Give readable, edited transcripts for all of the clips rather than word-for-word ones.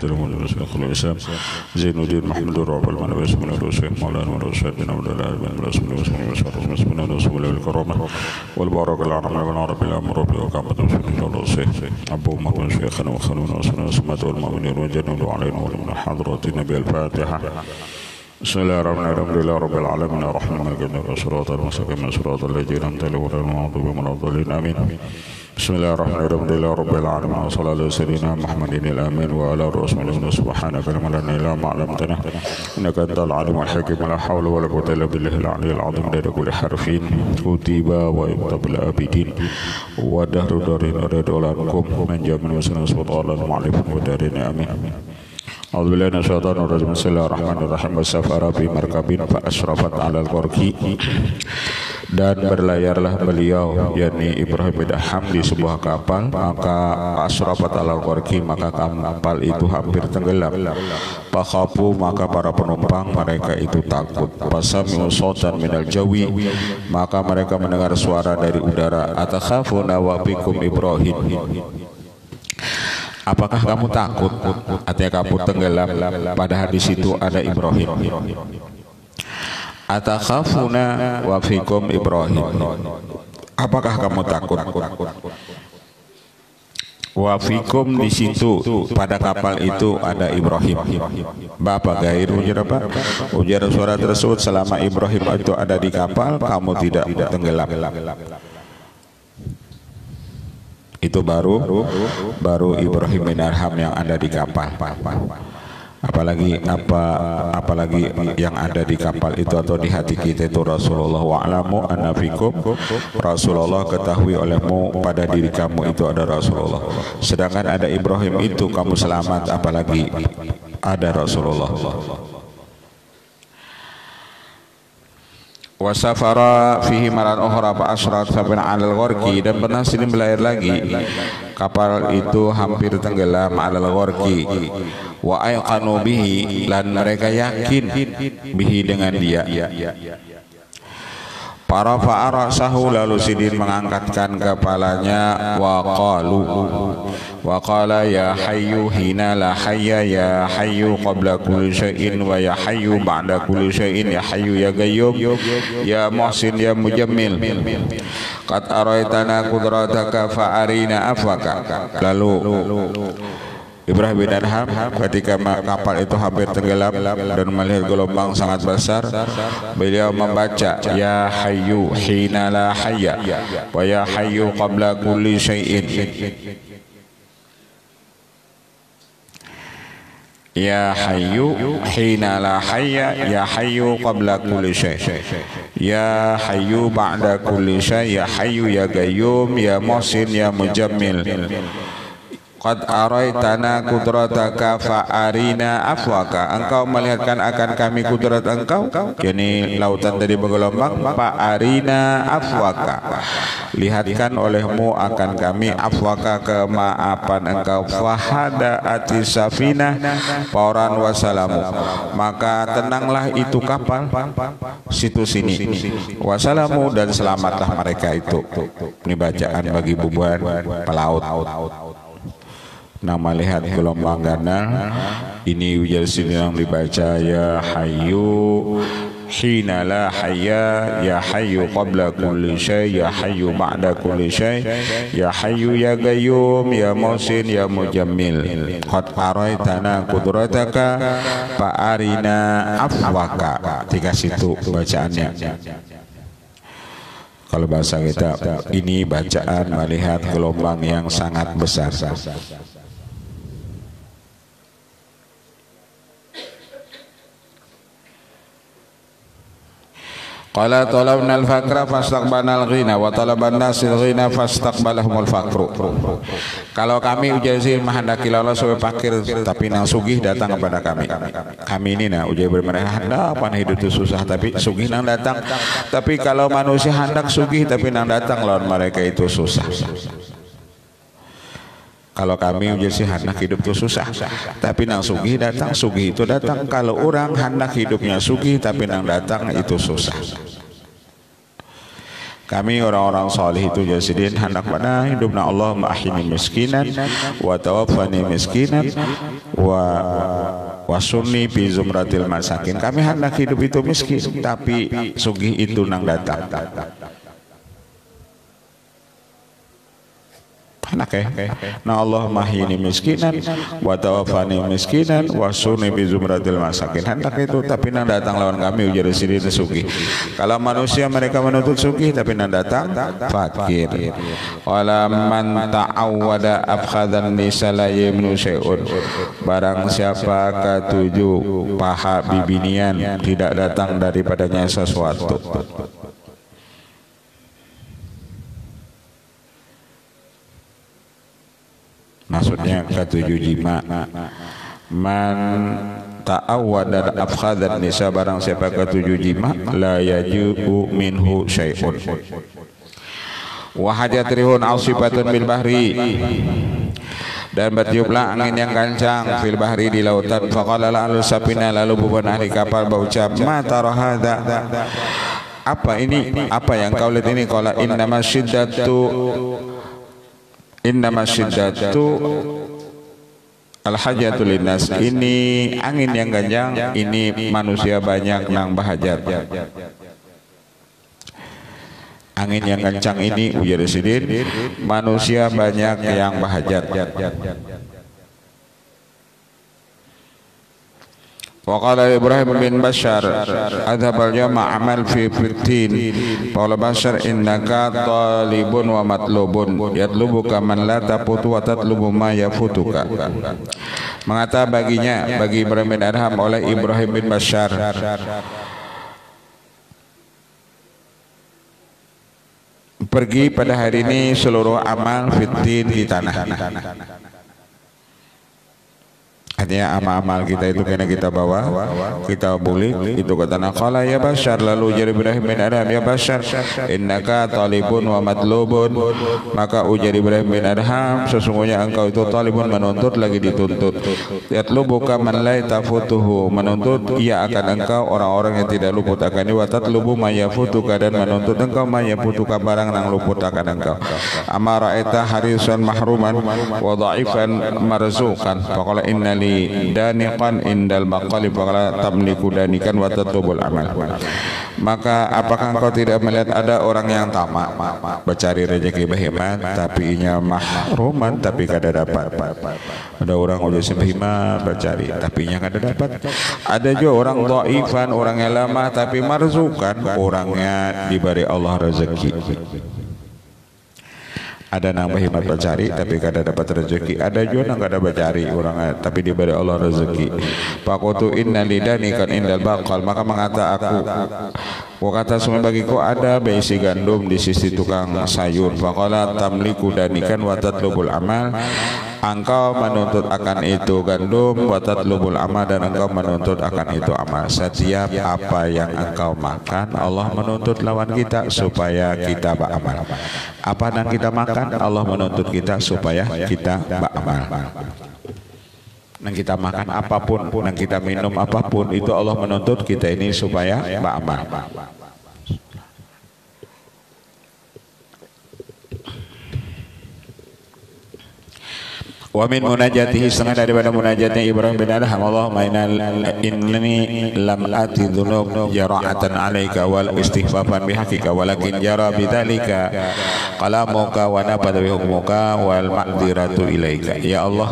المدير شيخ الإسلام زين الدين محمد الرعب المنبي اسم الله الشيخ مولانا ورشاد بن عبد الله بن رسول الله صلى الله عليه وسلم رسول الله الكرامة والبارك العرب والعرب الأمر وكعبة رسول الله الشيخ أبو محمد شيخنا وخلونا وسنة سمات والمؤمنين وجنة علينا ومن حضرة النبي الفاتحة. بسم الله الرحمن الرحيم الحمد لله رب العالمين الرحمن الرحيم صراط المستقيم صراط الذين أنعمت عليهم غير المغضوب عليهم آمين. بسم الله الرحمن الرحيم الحمد لله رب العالمين وصلى الله على سيدنا محمد الآمين وعلى رسوله سبحانك لا علم لنا ما علمتنا إنك أنت العليم الحكيم لا حول ولا قوة إلا بالله العلي العظيم عدد كل حرف كتب ويكتب الآبدين ودهر دارين ورد ولكم من جميع وسنة سلطان المعرف ودارين آمين. أعوذ بالله من الشيطان الرجيم بسم الله الرحمن الرحيم وسافر في مركب فأشرفت على الغرق dan berlayarlah beliau yakni Ibrahim bin Adham di sebuah kapal maka asrafat alal gharqi maka kapal itu hampir tenggelam fakhafu maka para penumpang mereka itu takut fasami'u sautan minal jawi maka mereka mendengar suara dari udara atakhafuna wa bikum Ibrahim apakah kamu takut artinya kamu tenggelam padahal di situ ada Ibrahim atakhafuna wa fikum Ibrahim apakah kamu takut wa fikum di situ pada kapal itu ada Ibrahim Bapak gair ujar apa ujar suara tersebut selama Ibrahim itu ada di kapal kamu tidak tenggelam itu baru Ibrahim bin Adham yang ada di kapal apalagi yang ada di kapal itu atau di hati kita itu Rasulullah wa'lamu anna fikum Rasulullah ketahui olehmu pada diri kamu itu ada Rasulullah sedangkan ada Ibrahim itu kamu selamat apalagi ada Rasulullah wasafara fihi maran ukhra fa asrat sabin 'alal gharqi dan pernah sini berlayar lagi kapal itu hampir tenggelam 'alal gharqi wa ayqanu bihi dan mereka yakin bihi dengan dia para fa'arasahu lalu sidin mengangkatkan kepalanya wa qala ya hayyu hina la hayya ya hayyu qabla kulli syai'in wa ya hayyu ba'da kulli syai'in ya hayyu ya qayyum ya muhsin ya mujammil qad araitana qudrataka fa arina afwaka lalu Ibrahim bin Adham ketika kapal itu hampir tenggelam dan melihat gelombang sangat besar beliau membaca ya hayyu hina la hayya wa ya hayyu qabla kulli syai'in ya hayyu hina la hayya ya hayyu qabla kulli syai' ya hayyu ba'da kulli syai' ya hayyu ya qayyum ya muhsin ya mujammil qad araitana qudrataka fa arina afwaka engkau melihatkan akan kami kudrat engkau yakni lautan tadi bergelombang fa arina afwaka lihatkan olehmu akan kami afwaka kemaafan engkau fahada ati safina pauran wasalamu maka tenanglah itu kapal situ sini wasalamu dan selamatlah mereka itu ini bacaan bagi bubuan pelaut nama lihat gelombang gana ini ujar sini yang dibaca ya hayyu hina la hayya ya hayyu qabla kulli syai ya hayyu ba'da kulli syai ya hayyu ya qayyum ya muhsin ya mujammil qad araitana qudrataka fa arina afwaka tiga situ bacaannya. Kalau bahasa kita ini bacaan melihat gelombang yang sangat besar. Qala talabna al-faqra fastaqbalna al-ghina wa talaban nasil ghina fastaqbalahumul faqru. Kalau kami ujazil mahendaki lolos supaya fakir tapi nang sugih datang kepada kami. Kami ini nah ujai bermerah hendak pan hidup itu susah tapi sugih nang datang. Tapi kalau manusia hendak sugih tapi nang datang lawan mereka itu susah. Kalau kami menjadi hendak hidup itu susah, tapi nang sugih datang, sugih itu datang. Kalau orang hendak hidupnya sugih, tapi nang datang itu susah. Kami orang-orang salih itu jasidin hendak pada hidupna Allahumma ahyini miskinan wa tawaffani miskinan wa sunni fi zumratil masakin. Kami hendak hidup itu miskin tapi sugih itu nang datang. Nah Allahumma ahyini miskinan wa tawaffani miskinan wa sunni bi zumratil masakin. Hendak itu tapi nang datang lawan kami ujar sini sugih. Kalau manusia mereka menuntut sugih tapi nang datang fakir. Wala man ta'awwada afkhadan nisa la yamnu syai'un. Barang siapa ketujuh paha bibinian tidak datang daripadanya sesuatu. Maksudnya ketujuh jima. Man ta'awwada afkhadan nisa, barang siapa ketujuh jima la yaji'u minhu syai'un. Wa hajat rihun asibatun bil bahri, dan bertiuplah angin yang kencang fil bahri di lautan. Faqala al sapina, lalu beban ahli kapal berucap, ma tara hadza, apa ini, apa yang kau lihat ini? Qala innama syiddatu al-hajatu linnas, ini angin yang kencang, ini manusia banyak yang bahajat. Angin yang kencang ini ujar sidin, manusia banyak yang bahajat. Waqala Ibrahim bin Bashar adhabal yawma amal fi fitin. Qala Bashar innaka talibun wa matlubun yatlubuka man la tafutu wa tatlubu ma yafutuka. Mengata baginya, bagi Ibrahim bin Adham oleh Ibrahim bin Bashar, pergi pada hari ini seluruh amal fitin di tanah. Artinya amal-amal kita itu kena kita bawa, kita boleh itu kata naqala ya Bashar, lalu ujar Ibrahim bin Adham, ya Bashar innaka talibun wa matlubun, maka ujar Ibrahim bin Adham, sesungguhnya engkau itu talibun, menuntut lagi dituntut, yatlubuka man la tafutuhu, menuntut ia akan engkau orang-orang yang tidak luput akan ini, wa tatlubu ma yafutuka, dan menuntut engkau ma yafutuka barang nang luput akan engkau. Amara eta harisan mahruman wa dha'ifan marzuqan, faqala innali daniqan indal maqali faqala tamliku danikan wa tatlubul amal. Maka apakah engkau tidak melihat ada orang yang tamak bercari rezeki berhemat tapi inya mahruman tapi kada dapat. Ada orang udah sembihma bercari tapi inya kada dapat. Ada juga orang dhaifan, orang yang lemah tapi marzukan, orangnya diberi Allah rezeki. Ada nang berhemat bercari tapi kada dapat rezeki. Ada juga nang kada bercari orang tapi diberi Allah rezeki. Faqatu inna lidani kan indal baqal, maka mengata aku, kata semua bagiku ada beisi gandum di sisi tukang sayur. Faqala tamliku danikan wa tatlubul amal, engkau menuntut akan itu gandum, wa tatlubul amal, dan engkau menuntut akan itu amal. Setiap apa yang engkau makan Allah menuntut lawan kita supaya kita beramal. Apa yang kita makan Allah menuntut kita supaya kita beramal. Yang kita makan apapun, yang kita minum apapun, itu Allah menuntut kita ini supaya beramal. Wa min munajatihi, setengah daripada munajatnya Ibrahim bin Adham, Allahumma inni lam ati dhunub jara'atan alaika wal istighfafan bihaqika walakin jara bidhalika qalamuka wa nafadha bihukmuka wal ma'diratu ilaika. Ya Allah,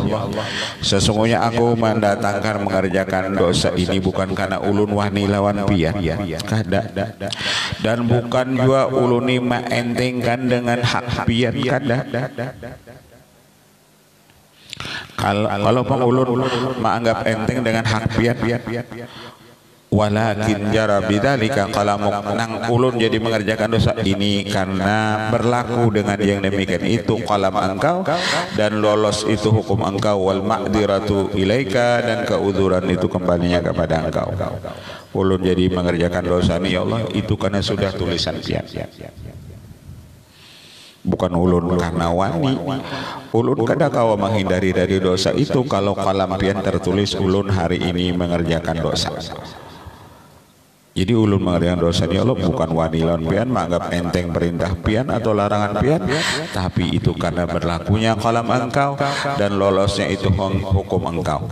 sesungguhnya aku mendatangkan mengerjakan dosa ini bukan karena ulun wahni lawan pian kada, dan bukan juga uluni maentengkan dengan hak pian kada. Kalau ulun menganggap enteng dengan hak pian, walakin jara bidzalika qalamuk, nang ulun jadi mengerjakan dosa ini karena berlaku dengan yang demikian itu qalam engkau, dan lolos itu hukum engkau, wal ma'diratu ilaika, dan keuzuran itu kembalinya kepada engkau. Ulun jadi mengerjakan dosa ini ya Allah itu karena sudah tulisan pian, bukan ulun karena wani. Ulun kada kawa menghindari dari dosa itu kalau kalam pian tertulis ulun hari ini mengerjakan dosa. Jadi ulun mengadakan dosa ni Allah bukan wanilan pian menganggap enteng perintah pian atau larangan pian, tapi itu karena berlakunya kalam engkau dan lolosnya itu hukum engkau.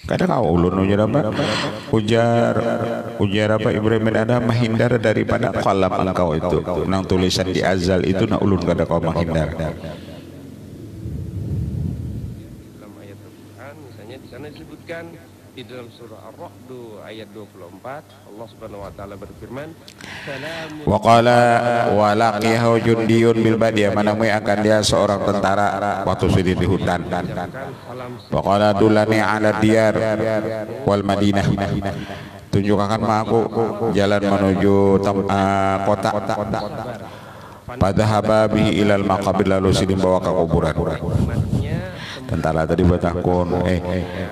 Kadang kau ulun ujar apa Ibrahim bin Adham menghindar daripada kalam engkau itu. Nang tulisan di azal itu nak ulun kada kau menghindar. Di dalam surah Ar-Ra'd ayat 24 Allah Subhanahu wa taala berfirman wa qala wa laqiyahu jundiyun bil badiyah, menemui akan dia seorang tentara waktu sedih di hutan. Wa qala dulani ala diyar wal madinah, tunjukkan aku jalan menuju kota. Padahaba bihi ilal maqabir, lalu sidin bawa ke kuburan. Tentara tadi bertakun,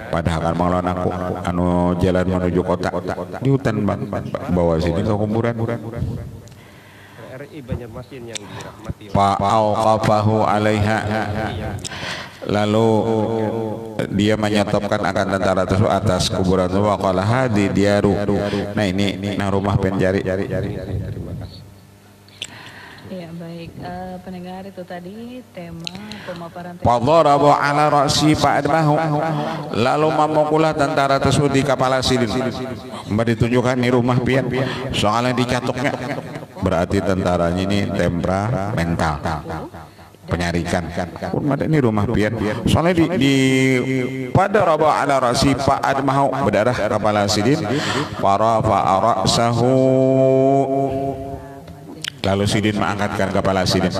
padahal kan melawan aku anu jalan menuju kota di hutan bang, bawa sini ke kuburan. Fa'auqafahu alaiha, lalu dia menyetopkan akan tentara tersebut atas kuburan itu. Waqala hadi diaru, nah ini rumah penjari. Ya baik, pendengar itu tadi tema pemaparan Fadharabu ala ra'si fa'admahu, lalu memukulah tentara tersebut di kepala sidin. Mbak ditunjukkan ini rumah pian, soalnya dicatuknya berarti tentaranya ini temperamental, penyarikan. Ini rumah pian, soalnya di pada rabu ala ra'si fa'admahu, berdarah kepala sidin. Farafa'a ra'sahu, lalu sidin mengangkatkan kepala sidin.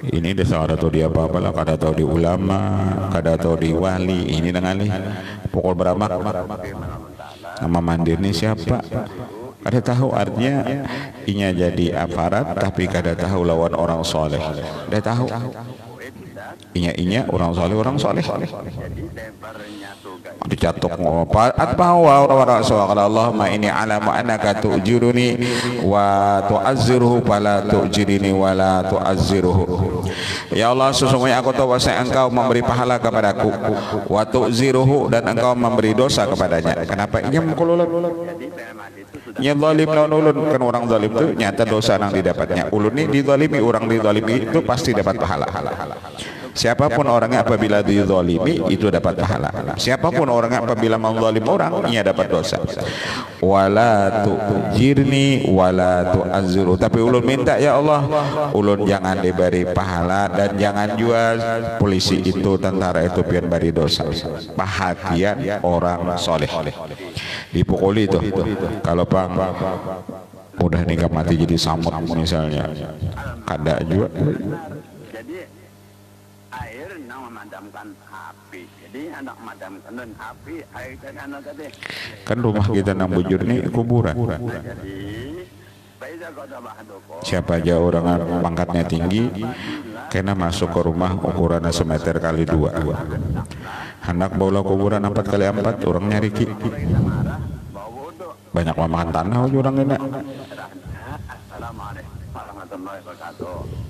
Ini desa ada tahu di apa lah, kada tahu di ulama, kada tahu di wali. Ini dengan pukul berapa nama mandir ini siapa, kada tahu. Artinya inya jadi aparat tapi kada tahu lawan orang soleh. Kada tahu inya orang soleh dicatuk ngopat atbau wa rasul Allahumma inni alamu annaka tu'jiruni wa tu'azziruhu fala tu'jirini wa la tu'azziruhu. Ya Allah, sesungguhnya aku tahu bahwa engkau memberi pahala kepadaku, wa tu'ziruhu, dan engkau memberi dosa kepadanya. Kenapa inya mengkululun? Nya zalim lawan ulun, kan orang zalim itu nyata dosa nang didapatnya. Ulun ini dizalimi, orang dizalimi itu pasti dapat pahala. Siapapun orangnya apabila dizalimi itu dapat pahala. Siapapun orangnya apabila menzalim orang, ia dapat dosa. Wala tu'jirni wala tu'azziru, tapi ulun minta ya Allah, ulun jangan diberi pahala dan jangan jual polisi itu, tentara itu pian bari dosa. Perhatian orang soleh. Dipukuli itu. Kalau pang udah nikah mati jadi samut misalnya, kada juga. Air yang memadamkan api. Jadi anak memadamkan api, air dan anak tadi. Kan rumah kita nang bujur nih kuburan. Siapa aja orang pangkatnya tinggi, kena masuk ke rumah ukurannya semeter kali 2. Hendak bawa kuburan 4 kali 4, orang nyari ki. Banyak memakan tanah orang ini. Assalamualaikum warahmatullahi wabarakatuh.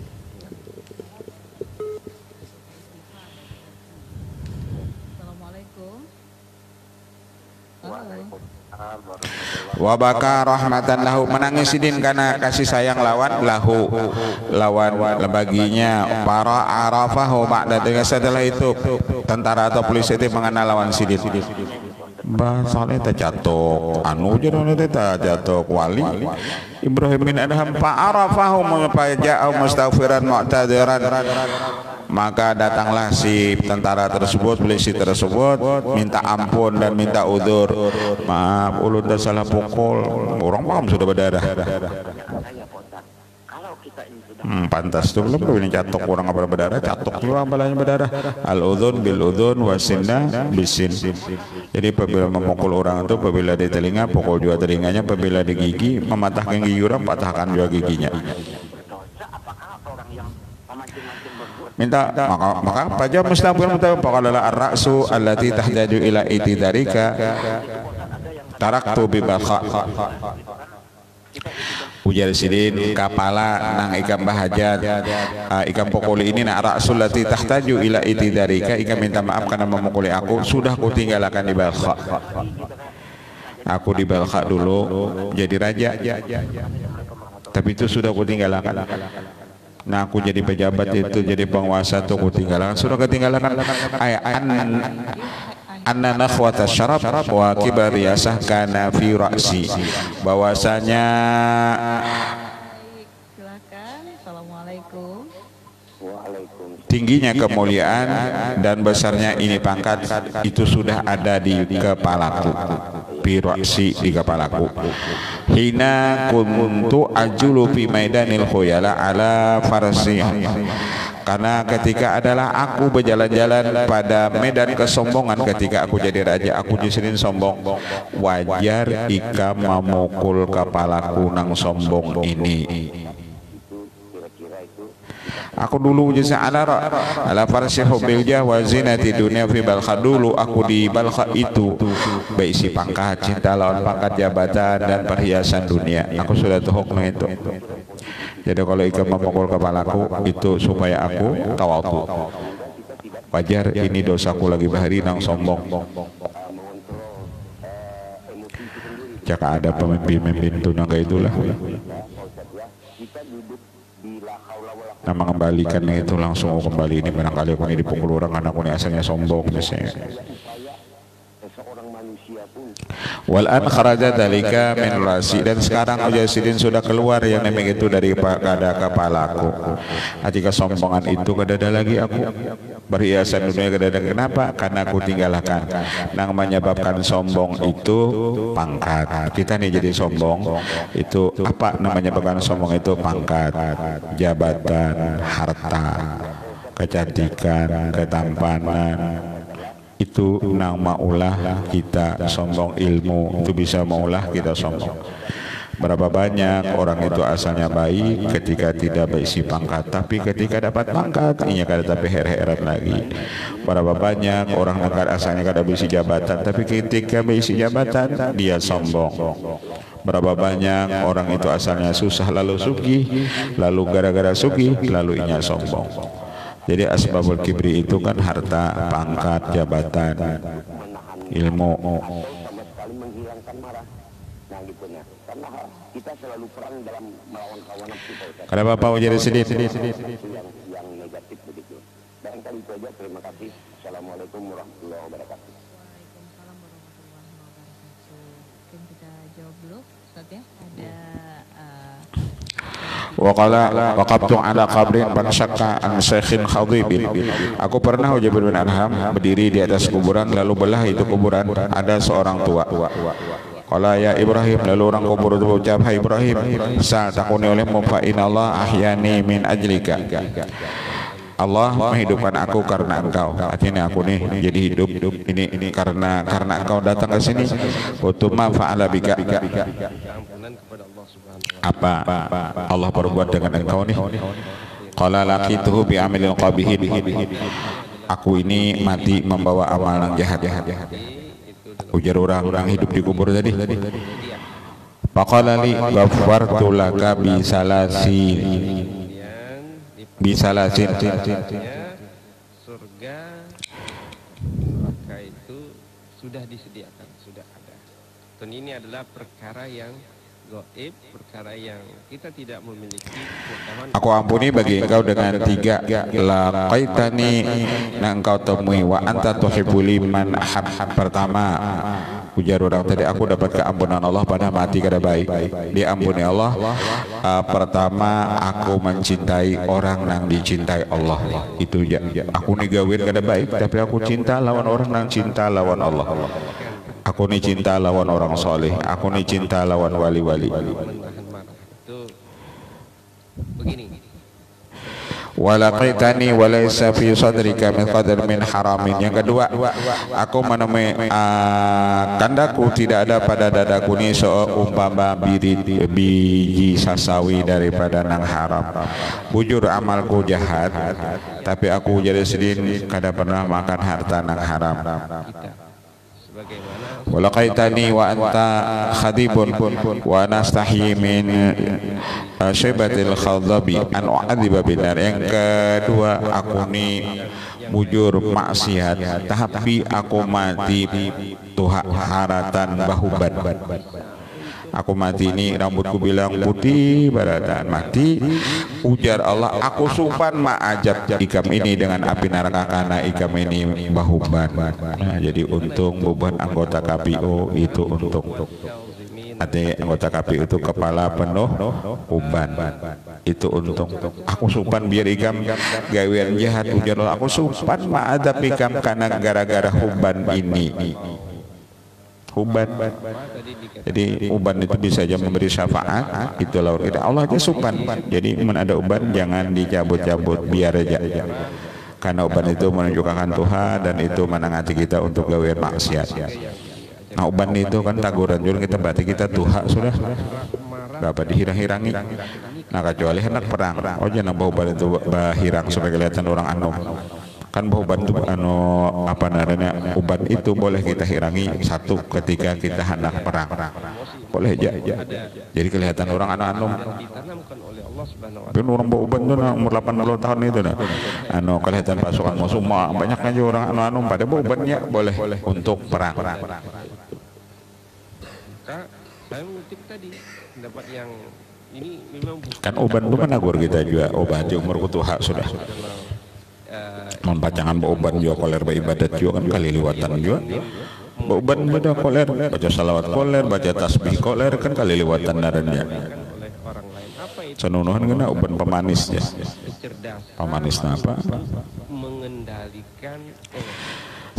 Wabaka rahmatan lahu, menangis sidin karena kasih sayang lawan baginya. Para arafahu ba'da, setelah itu tentara atau polisi itu mengenal lawan sidin. Basalnya terjatuh anu jangan terjatuh wali Ibrahim bin Adham fa'arafahu mempaja'ahu mustaghfiran mu'tadiran, maka datanglah si tentara tersebut, polisi tersebut, minta ampun dan minta udzur. Maaf ulun tersalah pukul, orang paham sudah berdarah. Pantas tuh belum ini catok orang apa berdarah, catok juga balanya berdarah. Al udhun bil udhun wasinna bisin. Jadi apabila memukul orang itu, apabila di telinga pukul juga telinganya, apabila di gigi mematahkan gigi orang, patahkan juga giginya. Minta maka apa aja mustaqbil mutawafaqala ar-ra'su allati tahtaju ila itidarika taraktu bi baqa. ujar sidin kapala nang ikam bahajat ikam pukuli ini nak ra'sul lati tahtaju ila itidarika, ikam minta maaf karena memukuli aku, sudah ku tinggalkan di Balkha. Aku di Balkha dulu jadi raja, tapi itu sudah ku tinggalkan. Nah aku jadi pejabat itu, jadi penguasa tuh ku tinggalkan, sudah ketinggalkan. Anna nakhwata syarab wa kibar riyasah kana fi ra'si, bahwasanya silakan. Assalamualaikum. tingginya kemuliaan dan besarnya ini pangkat itu sudah ada di kepalaku, fi ra'si, di kepalaku. Hina kuntu ajulu fi maidanil khuyala ala farsi, karena ketika adalah aku berjalan-jalan pada medan kesombongan, ketika aku jadi raja, aku disini sombong. Wajar ika memukul kepalaku nang sombong ini. Aku dulu jasa ala farsi hubbil jah wa zinati dunia fi Balkha, dulu aku di Balkha itu berisi pangkat, cinta lawan pangkat, jabatan dan perhiasan dunia. Aku sudah tahu itu. Jadi kalau ikam memukul kepalaku itu supaya aku tawadu. Wajar ini dosaku lagi bahari nang sombong. Jika ada pemimpin itu naga itulah. Nah mengembalikan itu langsung kembali, ini barangkali aku ini dipukul orang karena aku ini asalnya sombong biasanya. Wal'an kharaja dalika min rasi, dan sekarang Ujasidin sudah keluar yang namanya itu dari pada kepalaku. Ketika sombongan itu kadada lagi aku berhiasan dunia kadada. Kenapa? Karena aku tinggalkan. Nang menyebabkan sombong itu pangkat. Kita nih jadi sombong itu apa namanya? Menyebabkan sombong itu pangkat, jabatan, harta, kecantikan, ketampanan. Itu nang maulah kita sombong, ilmu itu bisa maulah kita sombong. Berapa banyak orang itu asalnya baik ketika tidak berisi pangkat, tapi ketika dapat pangkat ini kada tapi her-heran lagi. Berapa banyak orang negara asalnya kada berisi jabatan, tapi ketika berisi jabatan dia sombong. Berapa banyak orang itu asalnya susah lalu sugih, lalu gara-gara sugih lalu inya sombong. Jadi asbabul kibri itu kan harta, pangkat, jabatan, ilmu. Karena Bapak jadi sedih. Terima kasih. Assalamualaikum warahmatullahi wabarakatuh. Waalaikumsalam warahmatullahi wabarakatuh. Mungkin kita jawab dulu, Ustaz ya. Ada Waqala waqabtu ala qabrin bansyakka an syekhin khadibin. Aku pernah Jabir bin Anham berdiri di atas kuburan, lalu belah itu kuburan ada seorang tua. Qala ya Ibrahim, lalu orang kubur itu berucap, hai Ibrahim, sa'al takuni olehmu fa inallah ahyani min ajlika. Allah menghidupkan aku karena engkau. Artinya aku nih jadi hidup ini karena engkau datang ke sini. Utuma fa'ala bika. Apa Allah perbuat dengan engkau nih? Qala laqituhu bi amalil qabihin. Aku ini mati membawa amal yang jahat. Ujar orang hidup di kubur tadi. Faqala li ghafartu laka bi salasin. Surga neraka itu sudah disediakan, sudah ada. Dan ini adalah perkara yang gaib, perkara yang kita tidak memiliki pengetahuan. Aku ampuni bagi engkau dengan tiga. Laqaitani, nah engkau temui. Wa anta tuhibbul liman ahab. Pertama, ujar orang tadi, aku dapat keampunan Allah pada mati kada baik. Diampuni Allah. Pertama, aku mencintai orang yang dicintai Allah. Itu ya. Aku nih gawir kada baik, tapi aku cinta lawan orang yang cinta lawan Allah. Aku nih cinta lawan orang soleh. Aku nih cinta lawan wali-wali. Itu begini. Walaqaitani walaysa fi sadrika min qadar min haramin. Yang kedua, aku menemui kandaku tidak ada pada dadaku ni seumpama biji sasawi daripada nang haram. Bujur amalku jahat, tapi aku jadi sedih kada pernah makan harta nang haram. sebagaimana walaqaitani wa anta khadibun wa nastahi min syaibatil khadhabi an u'adziba binar. Yang kedua, aku ni bujur maksiat tapi aku mati tuha haratan bahuban. Aku mati ini rambutku bilang putih baratan mati. Ujar Allah, aku supan ma'ajab ikam ini dengan api neraka karena ikam ini bahuban. Nah, jadi untung beban anggota KPU itu untung. Artinya anggota KPU itu kepala penuh uban. Itu untung. Aku supan biar ikam gawean jahat. Ujar Allah, aku supan ma'ajab ikam karena gara-gara uban ini. Uban. Jadi uban itu bisa aja memberi syafaat, itu lawan kita. Allah aja supan. Jadi ada uban jangan dicabut-cabut, biar aja. Karena uban itu menunjukkan Tuhan dan itu menangati kita untuk gawean maksiat. Nah, uban itu kan taguran juga kita berarti kita Tuhan sudah dapat dihirang-hirangi. Nah, kecuali hendak perang. Oh, jangan bawa uban itu hirang supaya kelihatan orang anom. Kan uban itu apa namanya, uban itu boleh kita hirangi satu ketika kita hendak perang, boleh aja. Jadi kelihatan orang anom. Tapi orang bawa uban itu umur 80 tahun itu nah, kelihatan pasukan musuh banyak aja orang anom pada bawa ubannya boleh untuk perang. Saya mengutip tadi pendapat yang ini memang kan uban itu menagur kita juga obat di umur kutuha sudah. Membacangan bauban juga koler beribadat juga kan kali liwatan juga. Bauban beda koler, baca salawat koler, baca tasbih koler kan kali liwatan darahnya. Senunuhan kena uban pemanis ya. Pemanis apa? Mengendalikan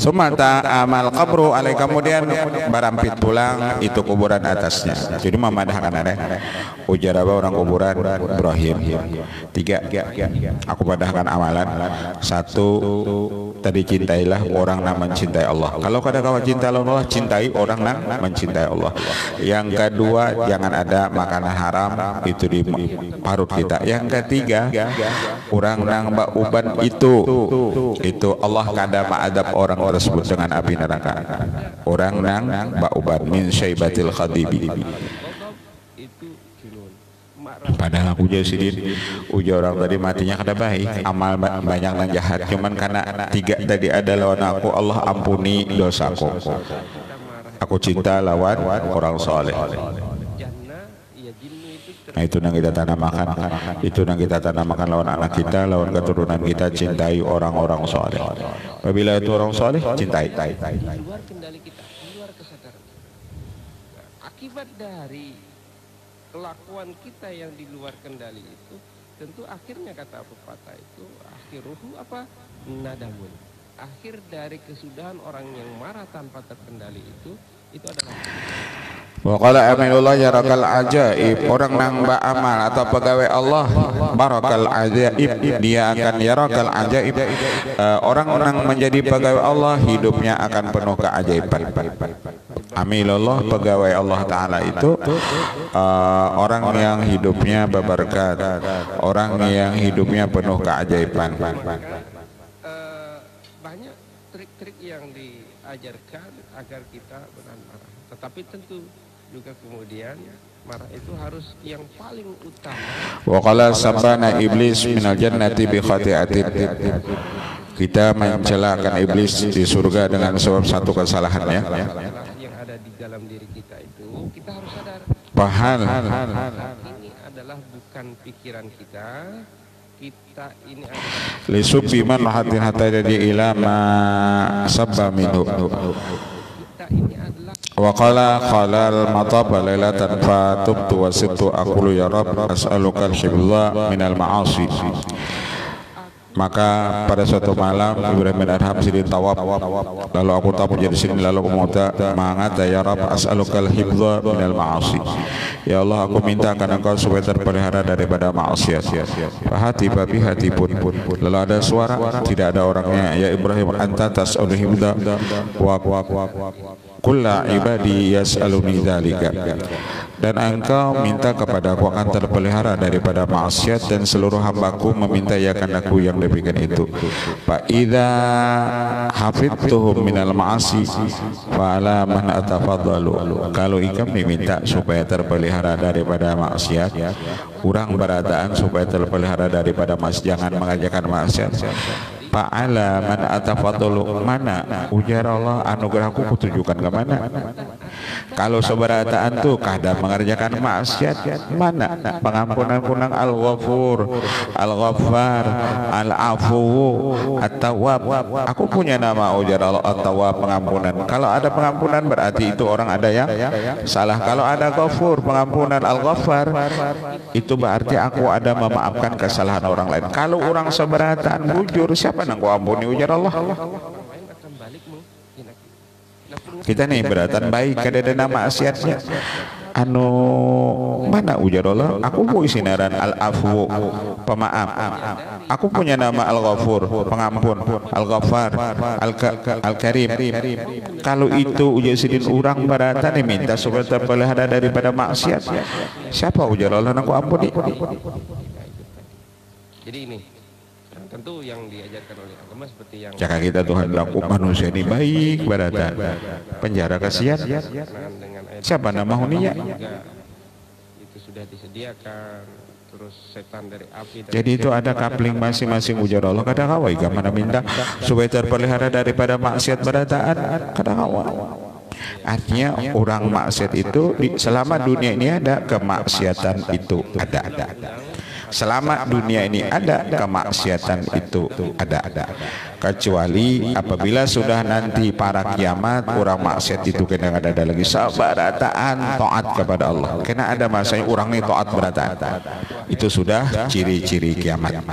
Sumata amal qabru alai, kemudian barampit pulang itu kuburan atasnya. Jadi memadahkan ada ujar apa orang kuburan Ibrahim. Tiga, aku padahkan amalan. Satu, tadi cintailah orang yang mencintai Allah. Kalau kada kawan cinta Allah, cintai orang yang mencintai Allah. Yang kedua, jangan ada makanan haram itu di parut kita. Yang ketiga, orang yang uban itu Allah kada ma'adab orang tersebut dengan api neraka. Orang nang ba'uban min syaibatil khadibi. Padahal aku jadi ujar orang tadi matinya kada baik, amal banyak dan jahat, cuman karena tiga tadi ada lawan aku, Allah ampuni dosaku. Aku cinta lawan orang soleh. Nah, itu yang kita tanamkan, itu yang kita tanamkan lawan anak kita, lawan keturunan kita, cintai orang-orang soleh. Apabila itu orang soleh, cintai. Di luar kendali kita, di luar kesadaran kita. Nah, akibat dari kelakuan kita yang di luar kendali itu, tentu akhirnya kata pepatah itu, akhiruhu apa? Nadamun. Akhir dari kesudahan orang yang marah tanpa terkendali itu adalah Wa qala aminullah yarakal ajaib, orang nang ba'amal atau pegawai Allah barakal ajaib, dia akan yarakal ajaib, orang menjadi pegawai Allah hidupnya akan penuh keajaiban. Amilullah pegawai Allah Ta'ala itu orang yang hidupnya berberkat, orang yang hidupnya penuh keajaiban. Banyak trik-trik yang diajarkan agar kita benar-benar, tetapi tentu juga kemudian marah itu harus yang paling utama. Wa qala sabana iblis minal jannati bi khati'atin. Kita mencelakan iblis di surga dengan sebab satu kesalahannya. Yang ada di dalam diri kita itu kita harus sadar. Pahal. Ini adalah bukan pikiran kita. Kita ini adalah Lisubi man hatin hatta jadi ila ma sabba minhu. kita ini adalah Wa qala khalal mataba lailatan fa tubtu wa sittu aqulu ya rab as'aluka al-hibla minal ma'asi. Maka pada suatu malam Ibrahim bin Adham sidin tawab, lalu aku tahu jadi sini, lalu meminta mengata ya Rabb as'aluka al-hibla minal ma'asi. Ya Allah, aku minta karena Engkau supaya terpelihara daripada maksiat. Hati babi hati pun. Lalu ada suara, tidak ada orangnya. Ya Ibrahim anta tas'alul hibla wa kulla ibadi yas'aluni dzalika, dan engkau minta kepada aku akan terpelihara daripada maksiat, dan seluruh hambaku meminta ya akan aku yang demikian itu. Fa idza hafidtuhum minal ma'asi fa ala man atafaddalu, kalau ikam diminta supaya terpelihara daripada maksiat, kurang berataan supaya terpelihara daripada maksiat, jangan mengajarkan maksiat. Fa'ala man atafaddalu, mana ujar Allah anugerahku kutujukan ke mana? Kalau seberataan tuh kadang mengerjakan maksiat, mana pengampunan Al-Ghafur, Al-Ghaffar, Al-Afu, At-Tawwab. Aku punya nama ujar Allah At-Tawwab, pengampunan. Kalau ada pengampunan berarti itu orang ada yang salah. Kalau ada Ghafur, pengampunan, Al-Ghaffar, itu berarti aku ada memaafkan kesalahan orang lain. Kalau orang seberatan bujur, siapa yang aku ampuni ujar Allah? Kita nih beratan baik kada ada nama maksiatnya. Anu mana ujar Allah? Aku mau sinaran Al-Afu, pemaaf. Aku punya nama Al-Ghafur, pengampun, Al-Ghaffar, Al-Karim. Kalau itu ujar sidin orang beratan minta supaya terpelihara daripada maksiat, siapa ujar Allah yang aku ampuni? Jadi ini tentu yang diajarkan oleh agama seperti yang jika kita Tuhan bilang manusia ini baik beratan, penjara kasihan, siapa nama huninya? Itu sudah disediakan, terus setan dari api. Jadi itu ada kapling masing-masing ujar Allah. Kadang kawai mana minta supaya terpelihara daripada maksiat berataan, kadang kawai. Artinya orang maksiat itu selama dunia ini ada, kemaksiatan itu ada. Selama dunia ini ada, kemaksiatan itu ada. Kecuali apabila sudah nanti para kiamat, orang maksiat itu kadang ada lagi sabarataan taat kepada Allah. Karena ada masanya orang ini taat berataan. Itu sudah ciri-ciri kiamat.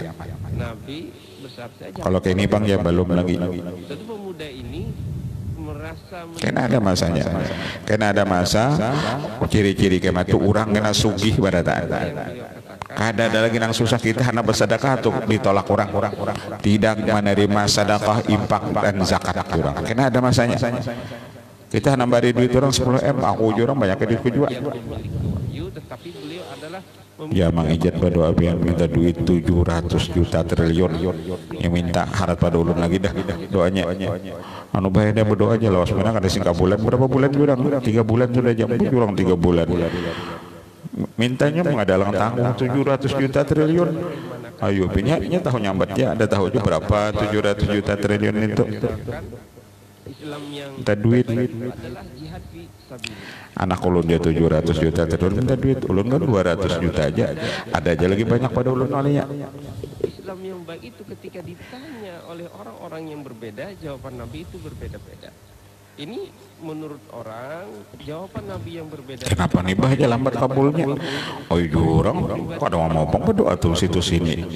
Nabi bersabda, kalau kayak ini bang ya belum lagi. tentu pemuda ini merasa Karena ada masanya. Karena ada masa ciri-ciri kiamat itu orang kena sugih berataan. Kada ada lagi yang susah kita hanya bersedekah tuh ditolak orang, tidak menerima sedekah, infak dan zakat orang. Karena ada masanya. Kita hanya beri duit orang 10M, aku orang banyak duitku juga. tetapi beliau adalah Ya Mang Ijat berdoa biar minta duit 700 juta triliun, yang minta harap pada ulun lagi dah doanya. Anu bayarnya berdoa aja loh, sebenarnya ada singkat bulan, berapa bulan jurang? 3 bulan sudah jam jurang 3 bulan. Mintanya mengadalang tanggung 700 juta triliun. Ayo pinya tahu nyambatnya, ada tahu juga berapa 700 juta triliun itu. Islam yang Minta duit. adalah jihad fi sabilillah. Anak ulun dia 700 juta triliun minta duit, ulun kan 200 juta aja. Ada aja lagi banyak pada ulun olehnya. Islam yang baik itu ketika ditanya oleh orang-orang yang berbeda, jawaban Nabi itu berbeda-beda. Ini menurut orang, jawaban Nabi yang berbeda. Kenapa nih bah aja lambat kabulnya? Oh jurang, kada mau berdoa tuh situ sini.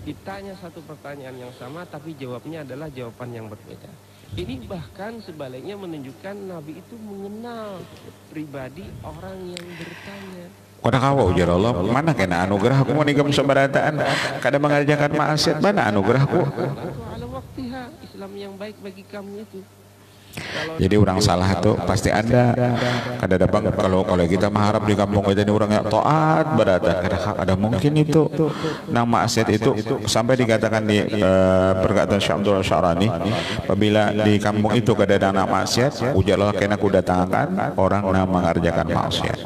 Ditanya satu pertanyaan yang sama, tapi jawabnya adalah jawaban yang berbeda. Ini bahkan sebaliknya menunjukkan Nabi itu mengenal pribadi orang yang bertanya. Kada kawa ujar Allah, mana kena anugerah aku mau nigam seberataan, kada mengerjakan maksiat, mana anugerahku? Ala waktiha, Islam yang baik bagi kamu itu. Jadi orang salah tuh pasti ada. Kada ada bang kalau kita mengharap di kampung kita ini orang yang taat berada. Ada mungkin itu nama maksiat itu sampai dikatakan di perkataan Syekh Abdul Syarani, apabila di kampung itu kada ada anak maksiat, ujarlah kena ku datangkan orang yang mengerjakan maksiat.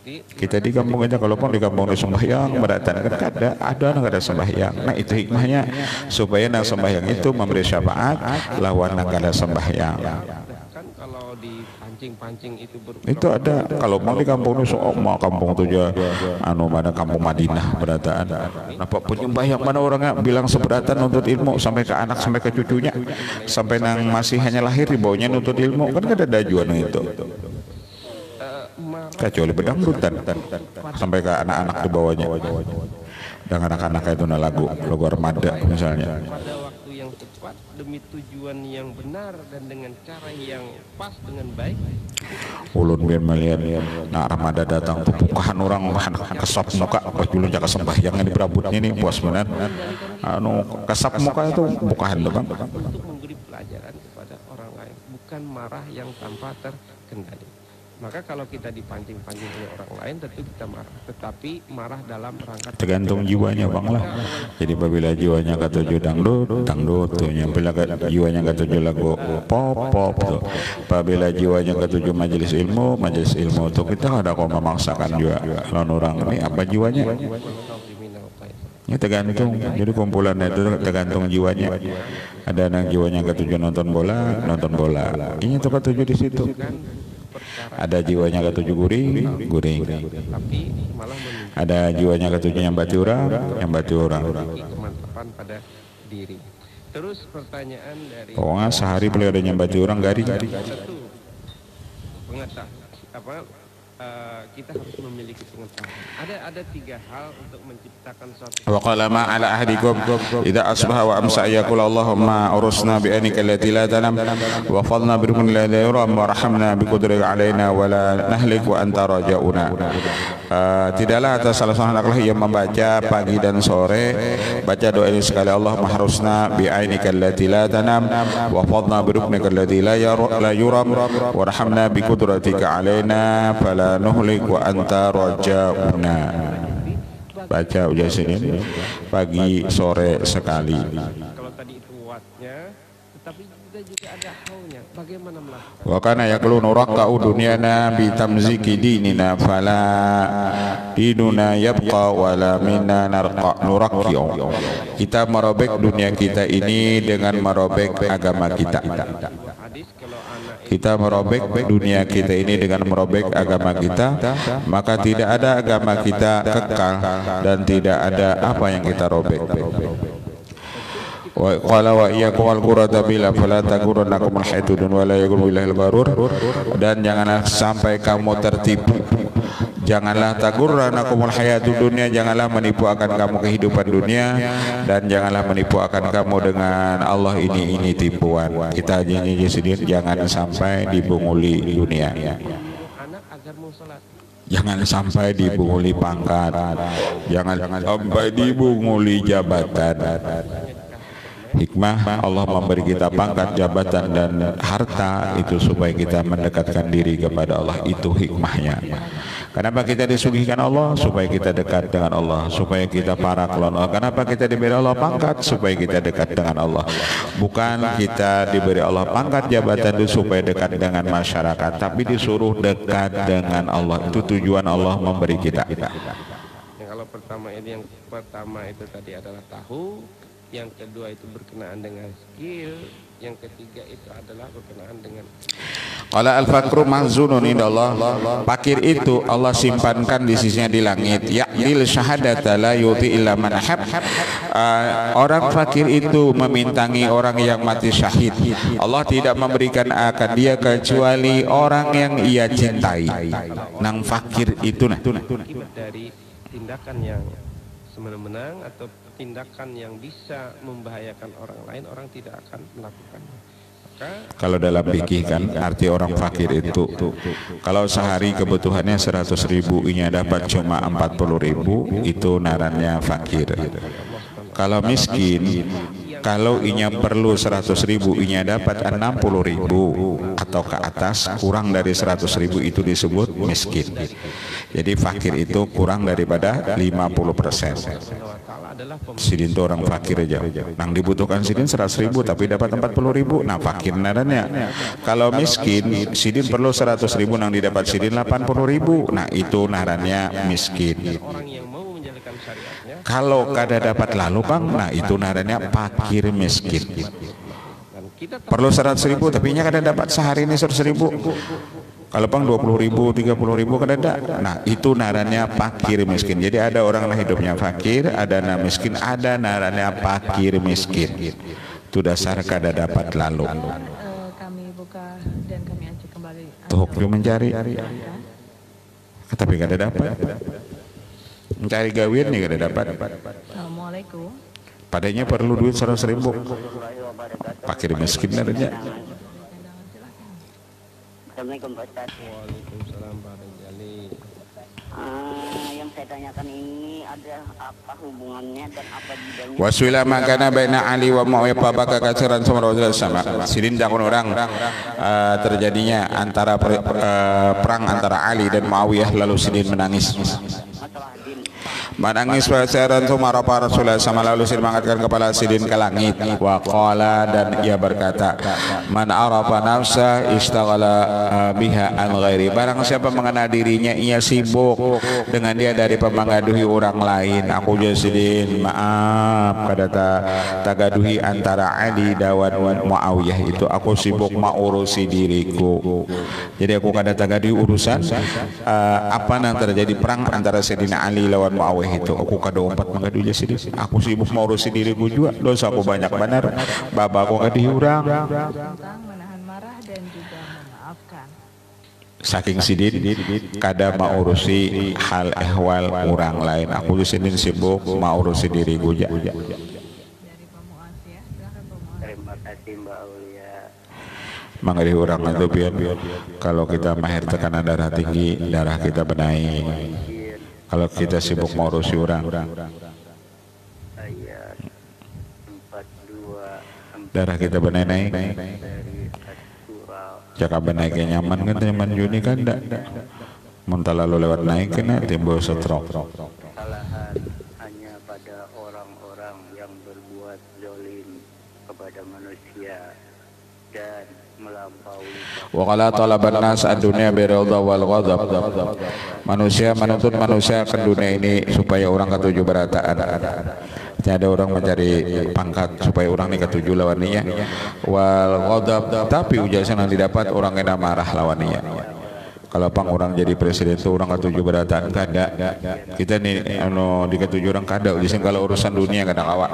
Kita di kampung aja, kalaupun di kampung di sembahyang beratan kan ada nggak sembahyang. Nah itu hikmahnya supaya nang sembahyang itu memberi syafaat lawan nang kada sembahyang. Kan kalau dipancing-pancing itu ada. Kalau mau di kampung itu mau kampung tuh aja anu mana kampung Madinah beratan. Napa penyembahyang mana orangnya bilang seberatan nuntut ilmu sampai ke anak sampai ke cucunya sampai nang masih hanya lahir dibawanya nuntut ilmu kan kada ada dajuan itu. Kecuali bedangdutan sampai ke anak-anak di bawahnya dan anak-anak itu lagu armada misalnya. pada waktu yang tepat demi tujuan yang benar dan dengan cara yang pas dengan baik. Ulun biar melihat nah armada datang bukahan orang kesap muka pas dulu jaga sembahyang di berabutnya ini puas benar anu kesap muka itu bukahan tuh bang Untuk memberi pelajaran kepada orang lain. bukan marah yang tanpa terkendali. Maka kalau kita dipancing-pancing oleh orang lain tentu kita marah, tetapi marah dalam rangka tergantung jiwanya bang lah. Jadi apabila jiwanya ketujuh dangdut tuh, apabila jiwanya ketujuh lagu pop tuh, apabila jiwanya ketujuh majelis ilmu tuh, kita ada kok memaksakan juga lawan orang ini apa jiwanya. Ya tergantung, jadi kumpulannya itu tergantung jiwanya. Ada yang jiwanya ketujuh nonton bola, ini tuh ketujuh di situ. Ada jiwanya ketujuh guring. Ada jiwanya ketujuh nyambati orang. Kemantapan pada diri. Terus pertanyaan dari pokoknya sehari beliau ada nyambati orang garing. Tentu kita harus memiliki pengetahuan. Ada 3 hal untuk menciptakan suatu. Wa qala ma ala ahdikum idza asbaha wa amsa yaqul Allahumma urusna bi anika allati la tanam wa fadna bi rukun la yuram wa rahamna bi qudratika alaina wa la nahlik wa anta rajauna. Tidaklah atas salah seorang anak yang membaca pagi dan sore baca doa ini sekali, Allahumma harusna bi ainika allati la tanam wa fadna bi ruknika allati la yuram wa rahamna bi qudratika alaina fala nuhlik wa anta rajauna. Baca ujian ini pagi sore sekali. Kalau tadi itu wattnya, tetapi juga ada haunya. Bagaimana melakukan? Wa kana yaquluna raqa'u dunyana bi tamziki dinina fala dinuna yabqa wala minna nuraqqi'u. Kita merobek dunia kita ini dengan merobek agama kita. Kita merobek dunia kita ini dengan merobek agama kita, maka tidak ada agama kita kekal dan tidak ada apa yang kita robek. Wa qala wa iyyakum wal qurata bila fala taghurrannakum al-hayatudun wa la yaghurrannakal gharur. Dan janganlah sampai kamu tertipu. Janganlah taghurrannakumul hayatud dunya, janganlah menipu akan kamu kehidupan dunia, dan janganlah menipu akan kamu dengan Allah ini tipuan. Kita janji sendiri jangan sampai dibunguli dunia. Jangan sampai dibunguli pangkat, jangan sampai dibunguli jabatan. Hikmah Allah memberi kita pangkat, jabatan dan harta itu supaya kita mendekatkan diri kepada Allah. Itu hikmahnya. Kenapa kita disuguhkan Allah? Supaya kita dekat dengan Allah, supaya kita para klon Allah. Kenapa kita diberi Allah pangkat? Supaya kita dekat dengan Allah. Bukan kita diberi Allah pangkat, jabatan itu supaya dekat dengan masyarakat, tapi disuruh dekat dengan Allah. Itu tujuan Allah memberi kita. Yang pertama itu tadi adalah tahu, yang kedua itu berkenaan dengan skill, yang ketiga itu adalah berkenaan dengan qala al-faqru mahzunun indallah. Fakir itu Allah simpankan di sisinya di langit. Ya'dil syahadata la yuti illa man hab. Orang fakir itu memintangi orang yang mati syahid. Allah tidak memberikan akan dia kecuali orang yang ia cintai. Nang fakir itu akibat dari tindakan yang semena-mena atau tindakan yang bisa membahayakan orang lain, orang tidak akan melakukannya. Kalau dalam fikih kan arti orang fakir itu kalau sehari kebutuhannya 100.000 inya dapat cuma 40.000, itu narannya fakir. Kalau miskin, kalau inya perlu 100.000 inya dapat 60.000 atau ke atas, kurang dari 100.000 itu disebut miskin. Jadi fakir itu kurang daripada 50%. Sidin itu orang fakir aja. Nang dibutuhkan sidin 100.000 tapi dapat 40.000. Nah fakir narannya. Kalau miskin, sidin perlu 100.000 nang didapat sidin 80.000. Nah itu narannya miskin. Kalau kada dapat lalu bang, nah itu narannya fakir miskin. Perlu 100.000 tapi nya kada dapat sehari ini 100.000. Kalau bang 20.000, 30.000 kada ada. Nah itu narannya fakir miskin. Jadi ada orang yang hidupnya fakir, ada yang miskin, ada narannya fakir miskin. Itu dasar kada dapat lalu. Kami buka dan kami ajak kembali. Tuh mencari, tapi kada dapat. Mencari gawian nih kada dapat. Assalamualaikum. Padanya perlu duit 100.000. Fakir miskin narannya. Assalamualaikum Pak Ustaz. Waalaikumsalam Pak Rejali. Yang yang saya tanyakan ini ada apa hubungannya dan apa bedanya? Waswila makana baina Ali wa Muawiyah babaka katsiran sama. Sidin dakun orang terjadinya antara perang antara Ali dan Muawiyah, lalu Sidin menangis. Menangis pasaran sumara para Rasulullah sama, lalu Sidin mengangkatkan kepala Sidin ke langit. Wa qala, dan ia berkata, man arafa nafsa istaghala biha an ghairi. Barang siapa mengenal dirinya, ia sibuk dengan dia dari pemagaduhi orang lain. Aku juga Sidin maaf kada tagaduhi antara Ali dan Muawiyah itu, aku sibuk mengurusi diriku. Jadi aku kada tagaduhi urusan apa yang terjadi perang antara Sayyidina Ali lawan Muawiyah itu. Aku kada umpat mengaduhi Sidin, aku sibuk mengurusi diriku juga, dosa aku banyak benar, baba aku kada diurang. Tentang menahan marah dan juga memaafkan. Saking Sidin kada mengurusi hal ehwal orang lain, aku Sidin sibuk mengurusi diriku aja. Dari Pak Muas ya, silakan Pak Muas. Terima kasih Mbak Aulia. Mengaduhi orang itu pian, kalau kita mahir tekanan darah tinggi, darah kita benaik. Kalau kita sibuk mengurusi orang, Ayat 42 darah kita benaik. dari As-Surah. Jaka benaiknya nyaman kan, nyaman Juni kan enggak. Mentah lalu lewat naik kena timbul stroke. Kesalahan hanya pada orang-orang yang berbuat zalim kepada manusia dan melampaui Wa qala talaban nas ad-dunya bi ridha wal ghadab. Manusia menuntut manusia ke dunia ini supaya orang ketujuh berataan. Ada orang mencari pangkat supaya orang ini ketujuh lawannya. Wal ghadab, tapi ujasan yang didapat orang kena marah lawannya. Kalau pang orang jadi presiden itu orang ketujuh berataan kada. Kita nih di ketujuh orang kada. Ujasan kalau urusan dunia kada kawa.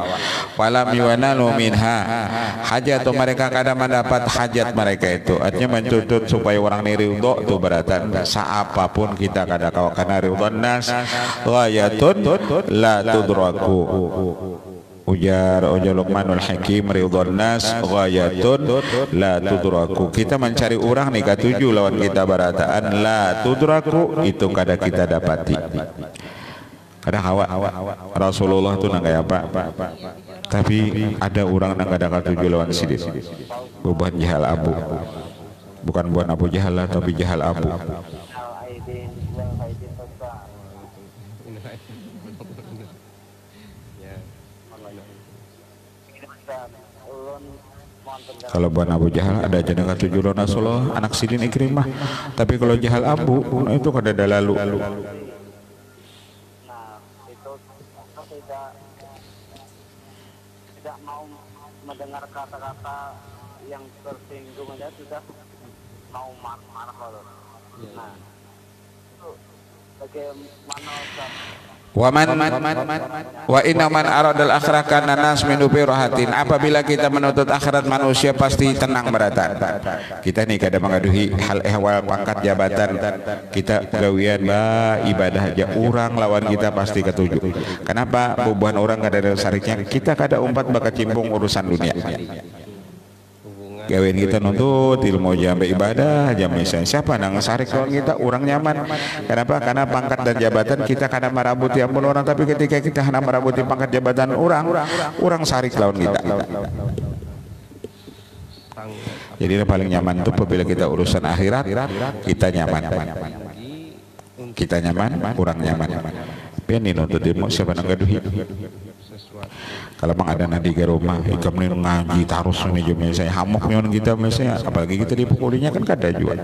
Falam yuanalu minha hajat, atau mereka kada mendapat hajat mereka itu. Artinya mentuntut supaya orang ini ridho tu berataan. Saapapun kita kada kawa, karena ridho nas ghayatun la tudraku. Ujar Luqmanul Hakim, ridwan nas ghayatun la tudraku. Kita mencari orang nih ketujuh lawan kita barataan la tudraku, itu kada kita dapati. Kada hawa Rasulullah tuh nang kayak apa, tapi ada orang nang kada ketujuh lawan Sidin. Bukan Jahal Abu, bukan buan Abu Jahal lah, tapi Jahal Abu. Kalau buat Abu Jahal ada aja dengan 7 Rasulullah anak Sidin Ikrimah, tapi kalau Jahal Abu itu kada ada lalu. Nah, itu tidak mau mendengar kata-kata yang tersinggung aja sudah mau marah loh. Nah, itu bagaimana Wa inna man aradal akhirah kana nas min rahatin. Apabila kita menuntut akhirat, manusia pasti tenang beratan. Kita nih kada mengaduhi hal ehwal pangkat jabatan. Kita gawian ibadah aja orang lawan kita pasti ketujuh. Kenapa? Beban orang kada ada sariknya. Kita kada umpat bakal cimbung urusan dunia. Gawin kita nuntut ilmu jambe ibadah jam misalnya siapa nang sarik lawan kita orang nyaman. Kenapa? Karena pangkat dan jabatan kita kadang merabuti ampun orang, tapi ketika kita hanya merabuti pangkat jabatan orang sarik lawan kita. Jadi yang paling nyaman itu apabila kita urusan akhirat kita nyaman, orang nyaman. Pian nuntut ilmu siapa nang gaduhi. Kalau bang ada nadi ke rumah, ikam nih ngaji tarus nih juga saya hamok nyon kita misalnya, apalagi kita dipukulinya kan kada juga.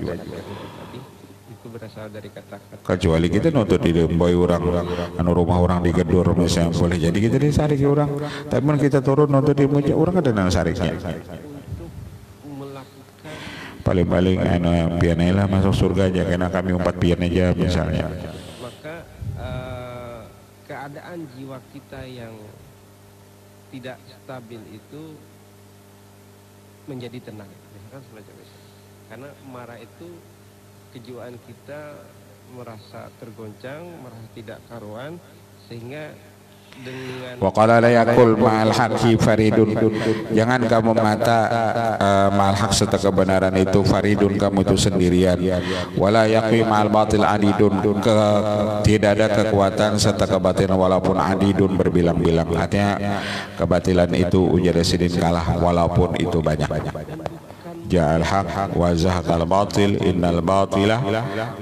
Itu berasal dari kata-kata. Kecuali kita nuntut di boy orang, anu rumah orang di gedor misalnya boleh jadi kita disarik orang. Tapi kita turun nuntut di muja orang ada nang sariknya. Paling-paling pianela masuk surga aja, karena kami 4 pian aja misalnya. Maka keadaan jiwa kita yang tidak stabil itu menjadi tenang, misalkan semacam itu. Karena marah itu kejiwaan kita merasa tergoncang, merasa tidak karuan, sehingga dengan Wa qala la yakul ma'al haqqi faridun. Jangan kamu mata ma'al haq serta kebenaran itu faridun, kamu itu sendirian. Wala yaqi ma'al batil adidun. Tidak ada kekuatan serta kebatilan walaupun adidun berbilang-bilang. Artinya kebatilan itu ujar sidin kalah walaupun itu banyak. Ja'al haq wa zahaqal batil innal batilah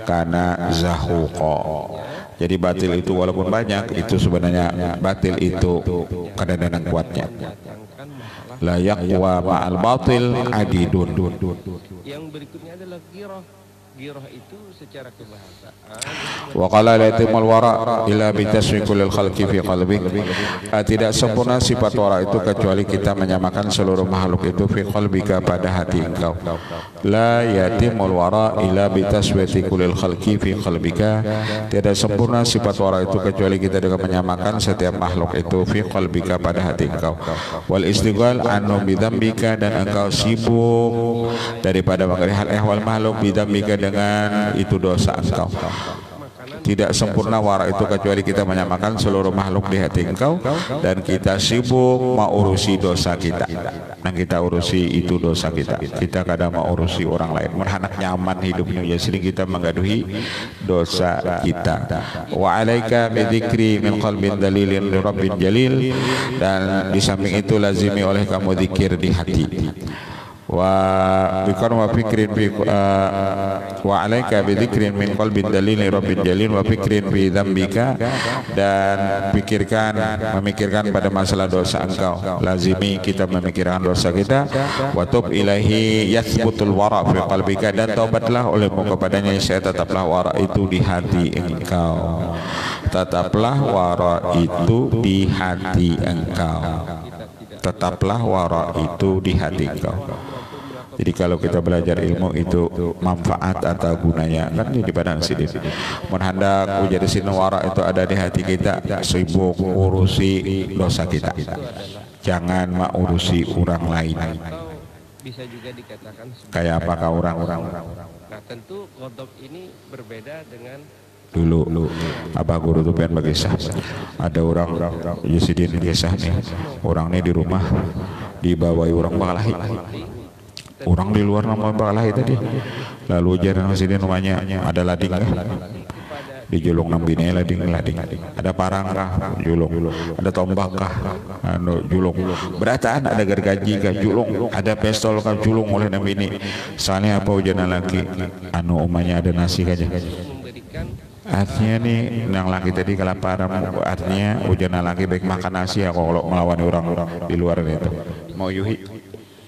kana zahuqa. Jadi batil itu walaupun banyak, itu sebenarnya batil itu kadang-kadang kuatnya. La yaqwa ma'al batil adidun. yang berikutnya adalah ghirah. Ghirah itu secara kebahasaan Wa qala la yatimul wara illa bi taswiqil khalqi fi qalbi. Tidak sempurna sifat wara itu kecuali kita menyamakan seluruh makhluk itu fi qalbika pada hati engkau. La yatimul wara illa bi taswiqil khalqi fi qalbika. Tidak sempurna sifat wara itu kecuali kita dengan menyamakan setiap makhluk itu fi qalbika pada hati engkau. Wal istighal annu bi dzambika, dan engkau sibuk daripada mengenai hal ehwal makhluk bi dzambika dengan itu dosa engkau. Tidak sempurna wara itu kecuali kita menyamakan seluruh makhluk di hati engkau, dan kita sibuk mau urusi dosa kita. Dan kita urusi itu dosa kita. Kita kadang mau urusi orang lain. Merhanak nyaman hidupnya, ya sering kita menggaduhi dosa kita. Wa alaika bidzikri min qalbin dalilin li rabbin jalil. Dan di samping itu lazimi oleh kamu zikir di hati. Wa bikar wa fikrin bi wa alaika bi dzikrin min qalbin dalili rabbin jalil wa fikrin bi dzambika, dan memikirkan pada masalah dosa engkau. Lazimi kita memikirkan dosa kita. Wa tub ilaihi yathbutul wara fi qalbika, dan taubatlah olehmu kepadanya, saya tetaplah wara itu di hati engkau. Tetaplah wara itu di hati engkau. Tetaplah wara itu di hati engkau. Jadi kalau kita belajar ilmu itu manfaat atau gunanya kan di padang sidin. Mun hendak ujar sinu wara itu ada di hati kita, sibuk urusi dosa kita. Jangan mau urusi orang lain. bisa juga dikatakan Kayak apakah orang-orang? Nah tentu ghadab ini berbeda dengan Dulu Abah Guru tuh pengen berkisah, ada orang Yusidin kisah nih, orang ini di rumah dibawai orang Balahi, orang di luar nama Balahi tadi, lalu jalan Yusidin rumahnya ada lading kah? Dijulung nang bini lading, ada parang kah? Julung, ada tombak kah? Anu julung, berataan ada gergaji kah? Julung, ada pistol kah? Julung oleh nang bini. Soalnya apa ujian laki? Anu umanya ada nasi aja. memberikan Artinya nih yang laki tadi kelaparan, artinya ujian laki baik makan nasi ya kalau melawan orang-orang di luar itu mau yuhi.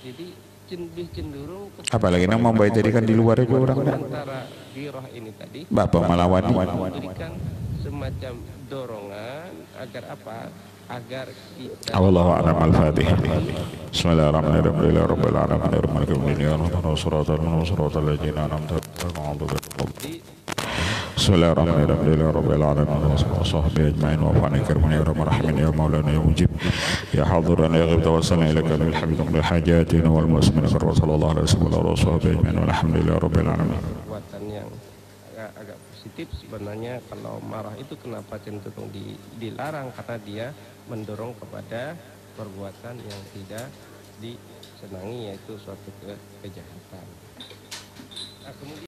jadi lebih cenderung Apalagi nang mau bayi tadi kan di luar aja orang kan. antara ghirah ini tadi Bapak melawan memberikan semacam dorongan agar apa? Agar kita Allahu a'lam al-Fatihah. Bismillahirrahmanirrahim. Rabbil alamin arrahmanir rahim. Ya Rahman suratul suratul ladzina an'amta alaihim. Bismillahirrahmanirrahim. Rabbil alamin wa sahbihi ajma'in wa fa'ana karimun ya rahman rahimin ya maulana ya mujib ya hadiran ya ghib tawassalna ilaka bil hamd wa hajatina wal muslimin sallallahu alaihi wasallam wa sahbihi ajma'in walhamdulillahi rabbil alamin. kekuatan yang agak positif sebenarnya. Kalau marah itu kenapa cenderung dilarang, karena dia mendorong kepada perbuatan yang tidak disenangi, yaitu suatu kejahatan. Nah, kemudian